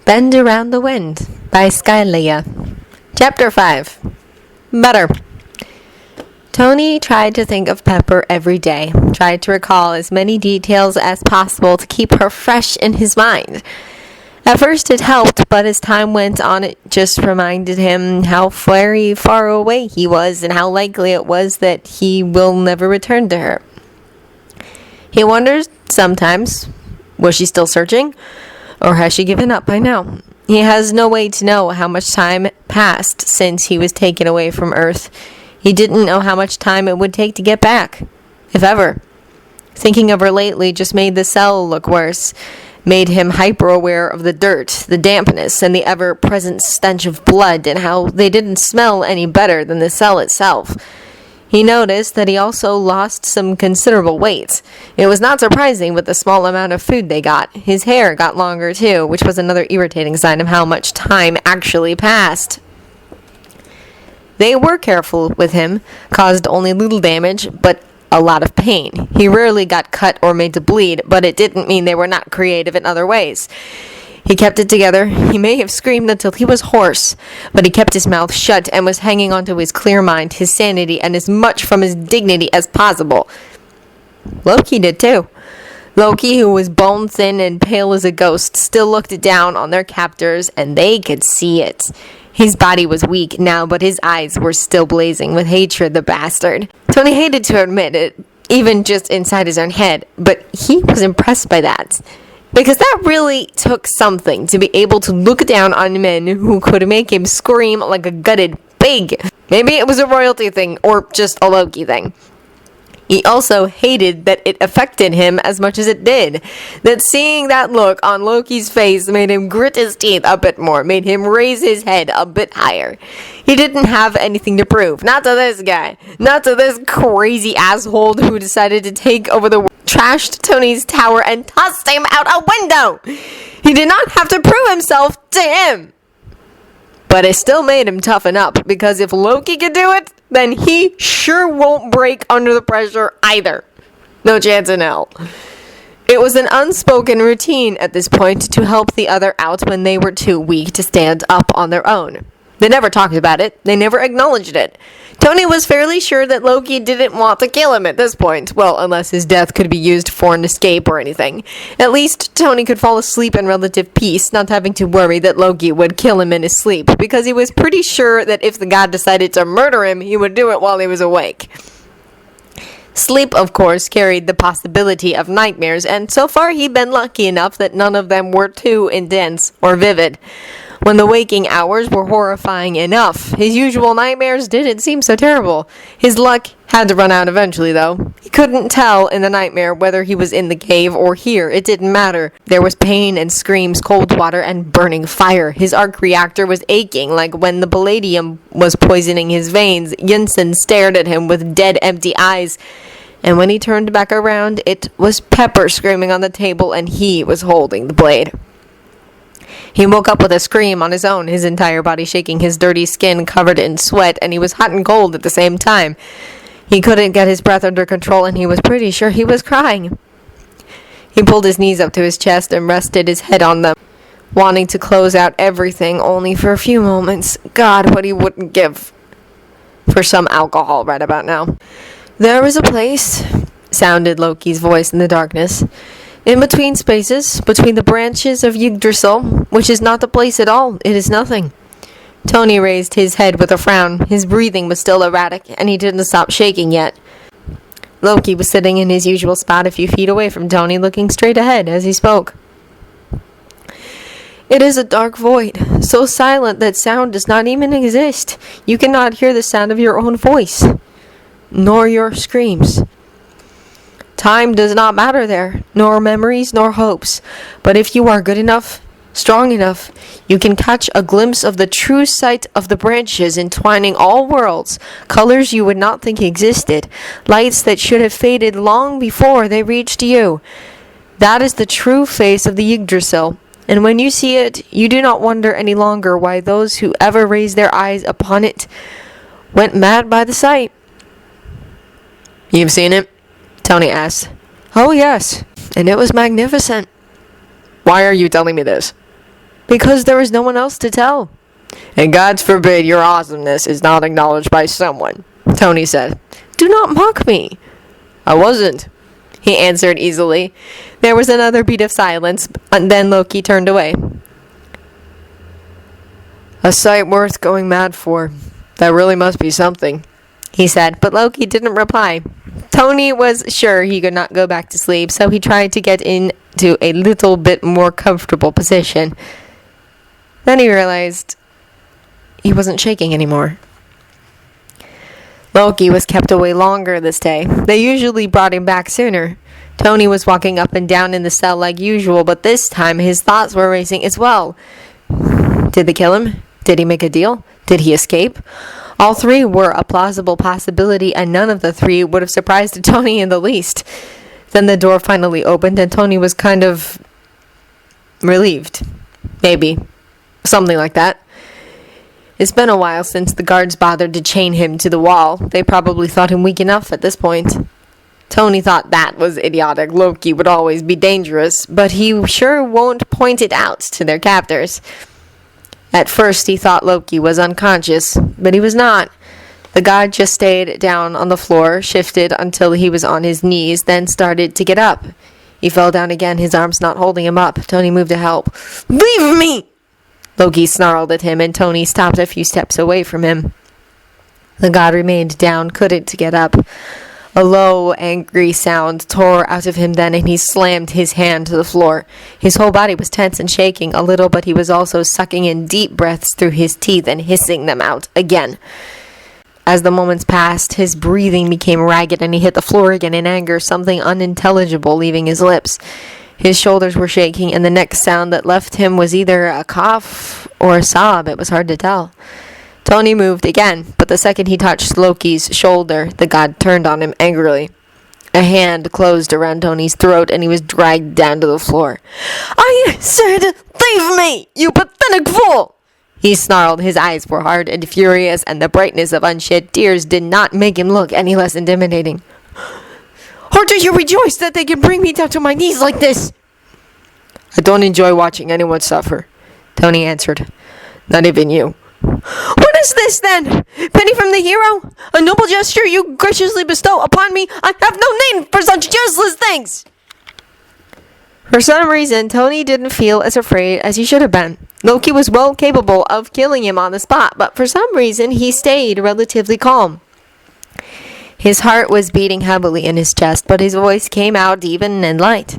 Bend Around the Wind by Skylia. Chapter 5. Butter. Tony tried to think of Pepper every day, tried to recall as many details as possible to keep her fresh in his mind. At first it helped, but as time went on it just reminded him how very far away he was and how likely it was that he will never return to her. He wonders sometimes, was she still searching? Or has she given up by now? He has no way to know how much time passed since he was taken away from Earth. He didn't know how much time it would take to get back, if ever. Thinking of her lately just made the cell look worse, made him hyper-aware of the dirt, the dampness, and the ever-present stench of blood, and how they didn't smell any better than the cell itself. He noticed that he also lost some considerable weight. It was not surprising with the small amount of food they got. His hair got longer too, which was another irritating sign of how much time actually passed. They were careful with him, caused only little damage, but a lot of pain. He rarely got cut or made to bleed, but it didn't mean they were not creative in other ways. He kept it together. He may have screamed until he was hoarse, but he kept his mouth shut and was hanging on to his clear mind, his sanity, and as much from his dignity as possible. Loki did too. Loki, who was bone thin and pale as a ghost, still looked down on their captors, and they could see it. His body was weak now, but his eyes were still blazing with hatred, the bastard. Tony hated to admit it, even just inside his own head, but he was impressed by that. Because that really took something to be able to look down on men who could make him scream like a gutted pig. Maybe it was a royalty thing, or just a Loki thing. He also hated that it affected him as much as it did. That seeing that look on Loki's face made him grit his teeth a bit more, made him raise his head a bit higher. He didn't have anything to prove. Not to this guy. Not to this crazy asshole who decided to take over the world, trashed Tony's tower, and tossed him out a window. He did not have to prove himself to him. But it still made him toughen up, because if Loki could do it, then he sure won't break under the pressure either. No chance in hell. It was an unspoken routine at this point to help the other out when they were too weak to stand up on their own. They never talked about it. They never acknowledged it. Tony was fairly sure that Loki didn't want to kill him at this point. Well, unless his death could be used for an escape or anything. At least Tony could fall asleep in relative peace, not having to worry that Loki would kill him in his sleep, because he was pretty sure that if the god decided to murder him, he would do it while he was awake. Sleep, of course, carried the possibility of nightmares, and so far he'd been lucky enough that none of them were too intense or vivid. When the waking hours were horrifying enough, his usual nightmares didn't seem so terrible. His luck had to run out eventually, though. He couldn't tell in the nightmare whether he was in the cave or here. It didn't matter. There was pain and screams, cold water, and burning fire. His arc reactor was aching, like when the palladium was poisoning his veins. Jensen stared at him with dead, empty eyes. And when he turned back around, it was Pepper screaming on the table, and he was holding the blade. He woke up with a scream on his own, his entire body shaking, his dirty skin covered in sweat, and he was hot and cold at the same time. He couldn't get his breath under control, and he was pretty sure he was crying. He pulled his knees up to his chest and rested his head on them, wanting to close out everything only for a few moments. God, what he wouldn't give for some alcohol right about now. There was a place, sounded Loki's voice in the darkness. In between spaces, between the branches of Yggdrasil, which is not the place at all, it is nothing. Tony raised his head with a frown. His breathing was still erratic, and he didn't stop shaking yet. Loki was sitting in his usual spot a few feet away from Tony, looking straight ahead as he spoke. It is a dark void, so silent that sound does not even exist. You cannot hear the sound of your own voice, nor your screams. Time does not matter there, nor memories, nor hopes. But if you are good enough, strong enough, you can catch a glimpse of the true sight of the branches entwining all worlds, colors you would not think existed, lights that should have faded long before they reached you. That is the true face of the Yggdrasil, and when you see it, you do not wonder any longer why those who ever raised their eyes upon it went mad by the sight. You've seen it? Tony asked. Oh, yes, and it was magnificent. Why are you telling me this? Because there was no one else to tell. And God forbid your awesomeness is not acknowledged by someone, Tony said. Do not mock me. I wasn't, he answered easily. There was another beat of silence, and then Loki turned away. A sight worth going mad for. That really must be something, he said, but Loki didn't reply. Tony was sure he could not go back to sleep, so he tried to get into a little bit more comfortable position. Then he realized he wasn't shaking anymore. Loki was kept away longer this day. They usually brought him back sooner. Tony was walking up and down in the cell like usual, but this time his thoughts were racing as well. Did they kill him? Did he make a deal? Did he escape? All three were a plausible possibility, and none of the three would have surprised Tony in the least. Then the door finally opened, and Tony was kind of relieved. Maybe. Something like that. It's been a while since the guards bothered to chain him to the wall. They probably thought him weak enough at this point. Tony thought that was idiotic. Loki would always be dangerous, but he sure won't point it out to their captors. At first he thought Loki was unconscious, but he was not. The god just stayed down on the floor, shifted until he was on his knees, then started to get up. He fell down again, his arms not holding him up. Tony moved to help. Leave me! Loki snarled at him, and Tony stopped a few steps away from him. The god remained down, couldn't get up. A low, angry sound tore out of him then, and he slammed his hand to the floor. His whole body was tense and shaking a little, but he was also sucking in deep breaths through his teeth and hissing them out again. As the moments passed, his breathing became ragged, and he hit the floor again in anger, something unintelligible leaving his lips. His shoulders were shaking, and the next sound that left him was either a cough or a sob. It was hard to tell. Tony moved again, but the second he touched Loki's shoulder, the god turned on him angrily. A hand closed around Tony's throat, and he was dragged down to the floor. I said, leave me, you pathetic fool! He snarled. His eyes were hard and furious, and the brightness of unshed tears did not make him look any less intimidating. Or do you rejoice that they can bring me down to my knees like this? I don't enjoy watching anyone suffer, Tony answered. Not even you. What is this, then? Penny from the hero? A noble gesture you graciously bestow upon me? I have no name for such useless things! For some reason, Tony didn't feel as afraid as he should have been. Loki was well capable of killing him on the spot, but for some reason, he stayed relatively calm. His heart was beating heavily in his chest, but his voice came out even and light.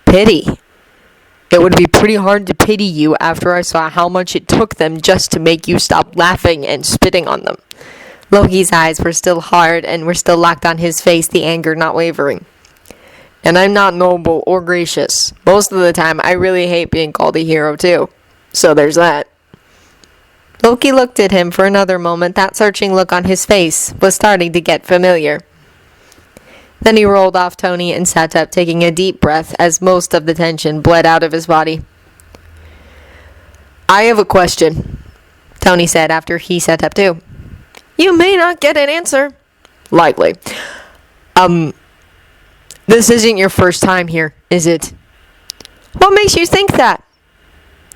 Pity. It would be pretty hard to pity you after I saw how much it took them just to make you stop laughing and spitting on them. Loki's eyes were still hard and were still locked on his face, the anger not wavering. And I'm not noble or gracious. Most of the time, I really hate being called a hero, too. So there's that. Loki looked at him for another moment. That searching look on his face was starting to get familiar. Then he rolled off Tony and sat up, taking a deep breath as most of the tension bled out of his body. I have a question, Tony said after he sat up too. You may not get an answer. Likely. This isn't your first time here, is it? What makes you think that?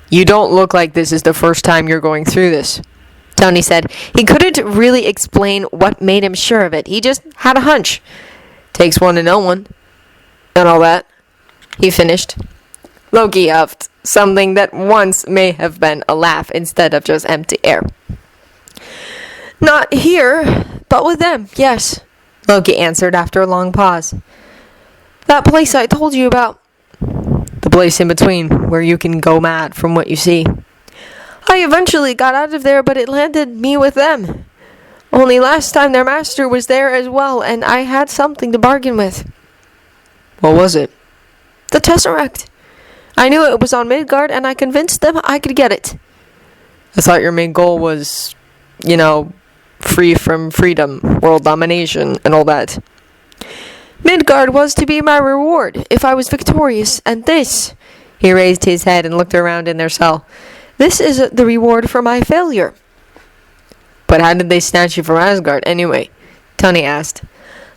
You don't look like this is the first time you're going through this, Tony said. He couldn't really explain what made him sure of it. He just had a hunch. Takes one to know one. And all that. He finished. Loki huffed, something that once may have been a laugh instead of just empty air. Not here, but with them, yes, Loki answered after a long pause. That place I told you about. The place in between, where you can go mad from what you see. I eventually got out of there, but it landed me with them. Only last time their master was there as well, and I had something to bargain with. What was it? The Tesseract. I knew it was on Midgard, and I convinced them I could get it. I thought your main goal was, free from freedom, world domination, and all that. Midgard was to be my reward if I was victorious, and this, he raised his head and looked around in their cell, this is the reward for my failure. But how did they snatch you from Asgard anyway? Tony asked.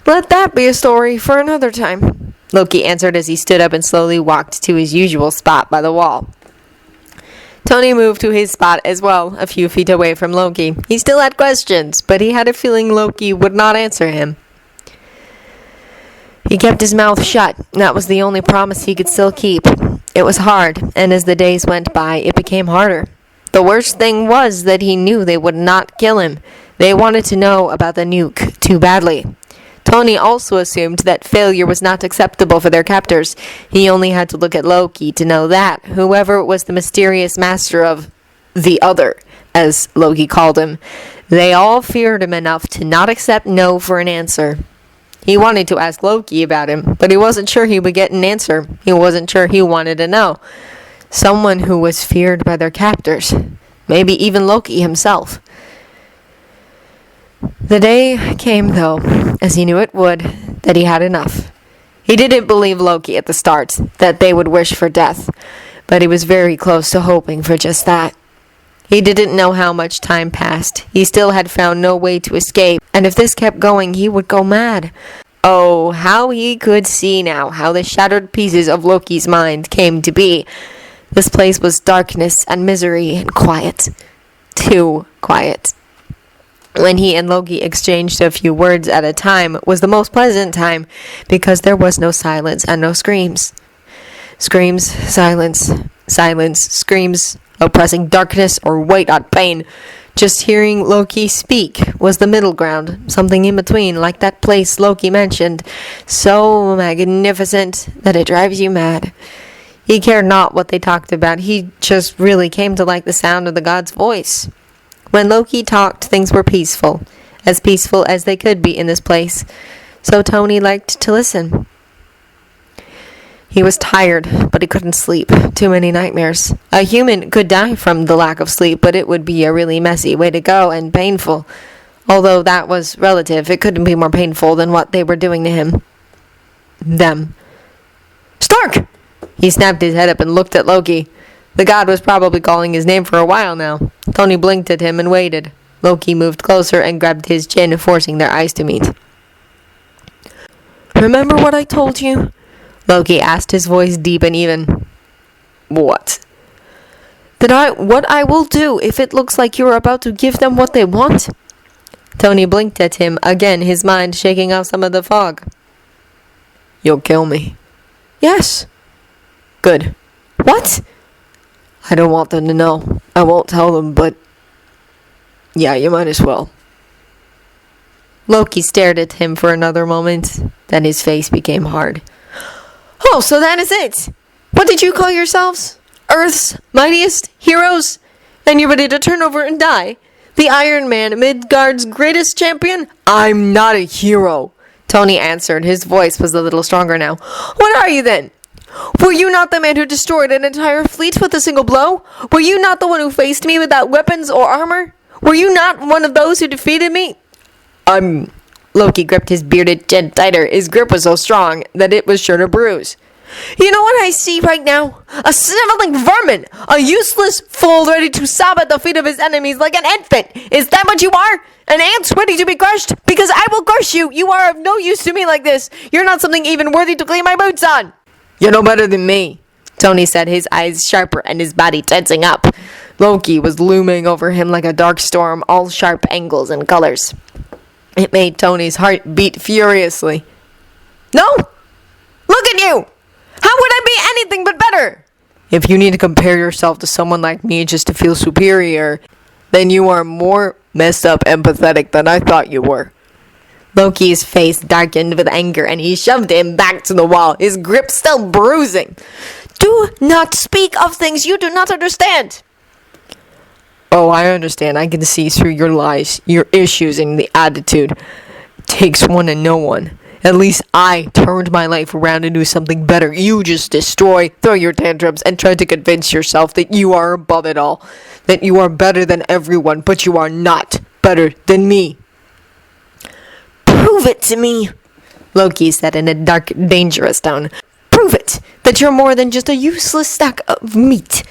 Let that be a story for another time, Loki answered as he stood up and slowly walked to his usual spot by the wall. Tony moved to his spot as well, a few feet away from Loki. He still had questions, but he had a feeling Loki would not answer him. He kept his mouth shut. That was the only promise he could still keep. It was hard, and as the days went by, it became harder. The worst thing was that he knew they would not kill him. They wanted to know about the nuke too badly. Tony also assumed that failure was not acceptable for their captors. He only had to look at Loki to know that, whoever was the mysterious master of the other, as Loki called him, they all feared him enough to not accept no for an answer. He wanted to ask Loki about him, but he wasn't sure he would get an answer. He wasn't sure he wanted to know. Someone who was feared by their captors. Maybe even Loki himself. The day came, though, as he knew it would, that he had enough. He didn't believe Loki at the start, that they would wish for death, but he was very close to hoping for just that. He didn't know how much time passed. He still had found no way to escape, and if this kept going, he would go mad. Oh, how he could see now how the shattered pieces of Loki's mind came to be. This place was darkness and misery and quiet. Too quiet. When he and Loki exchanged a few words at a time was the most pleasant time, because there was no silence and no screams. Screams, silence, silence, screams, oppressing darkness or white-hot pain. Just hearing Loki speak was the middle ground, something in between, like that place Loki mentioned, so magnificent that it drives you mad. He cared not what they talked about, he just really came to like the sound of the god's voice. When Loki talked, things were peaceful as they could be in this place, so Tony liked to listen. He was tired, but he couldn't sleep. Too many nightmares. A human could die from the lack of sleep, but it would be a really messy way to go and painful. Although that was relative, it couldn't be more painful than what they were doing to him. Them. Stark! He snapped his head up and looked at Loki. The god was probably calling his name for a while now. Tony blinked at him and waited. Loki moved closer and grabbed his chin, forcing their eyes to meet. Remember what I told you? Loki asked, his voice deep and even. What? What I will do if it looks like you're about to give them what they want? Tony blinked at him, again his mind shaking off some of the fog. You'll kill me. Yes. Good. What? I don't want them to know. I won't tell them, but... yeah, you might as well. Loki stared at him for another moment, then his face became hard. Oh, so that is it! What did you call yourselves? Earth's mightiest heroes? And you're ready to turn over and die? The Iron Man, Midgard's greatest champion? I'm not a hero, Tony answered. His voice was a little stronger now. What are you then? Were you not the man who destroyed an entire fleet with a single blow? Were you not the one who faced me without weapons or armor? Were you not one of those who defeated me? Loki gripped his bearded chin tighter. His grip was so strong that it was sure to bruise. You know what I see right now? A sniveling vermin! A useless fool ready to sob at the feet of his enemies like an infant! Is that what you are? An ant ready to be crushed? Because I will crush you! You are of no use to me like this! You're not something even worthy to clean my boots on! You're no better than me, Tony said, his eyes sharper and his body tensing up. Loki was looming over him like a dark storm, all sharp angles and colors. It made Tony's heart beat furiously. No! Look at you! How would I be anything but better? If you need to compare yourself to someone like me just to feel superior, then you are more messed up and pathetic than I thought you were. Loki's face darkened with anger, and he shoved him back to the wall, his grip still bruising. Do not speak of things you do not understand. Oh, I understand. I can see through your lies, your issues, and the attitude. Takes one and no one. At least I turned my life around and do something better. You just destroy, throw your tantrums, and try to convince yourself that you are above it all. That you are better than everyone, but you are not better than me. Prove it to me, Loki said in a dark, dangerous tone. Prove it, that you're more than just a useless stack of meat.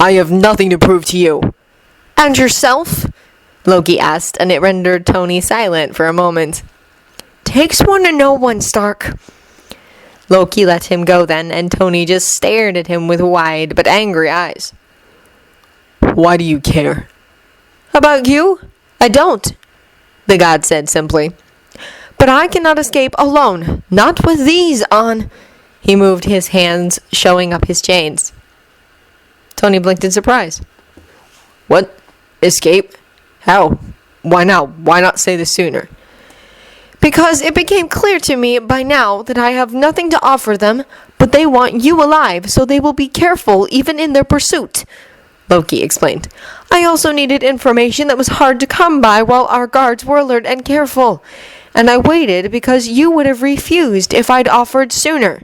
I have nothing to prove to you. And yourself? Loki asked, and it rendered Tony silent for a moment. Takes one to know one, Stark. Loki let him go then, and Tony just stared at him with wide but angry eyes. Why do you care? About you? I don't, the god said simply. But I cannot escape alone, not with these on. He moved his hands, showing up his chains. Tony blinked in surprise. What? Escape? How? Why now? Why not say this sooner? Because it became clear to me by now that I have nothing to offer them, but they want you alive, so they will be careful even in their pursuit, Loki explained. I also needed information that was hard to come by while our guards were alert and careful, and I waited because you would have refused if I'd offered sooner.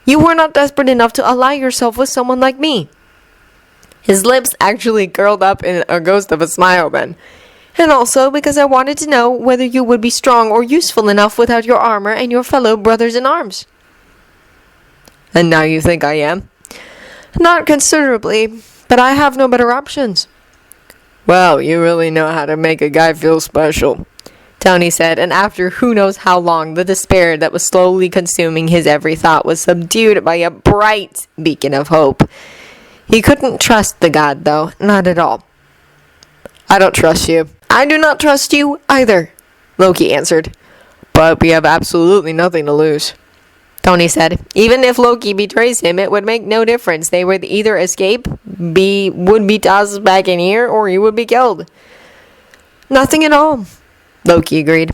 You were not desperate enough to ally yourself with someone like me. His lips actually curled up in a ghost of a smile then. And also because I wanted to know whether you would be strong or useful enough without your armor and your fellow brothers in arms. And now you think I am? Not considerably, but I have no better options. Well, you really know how to make a guy feel special, Tony said, and after who knows how long, the despair that was slowly consuming his every thought was subdued by a bright beacon of hope. He couldn't trust the god, though, not at all. I don't trust you. I do not trust you either, Loki answered. But we have absolutely nothing to lose, Tony said. Even if Loki betrays him, it would make no difference. They would either escape, would be tossed back in here, or he would be killed. Nothing at all, Loki agreed.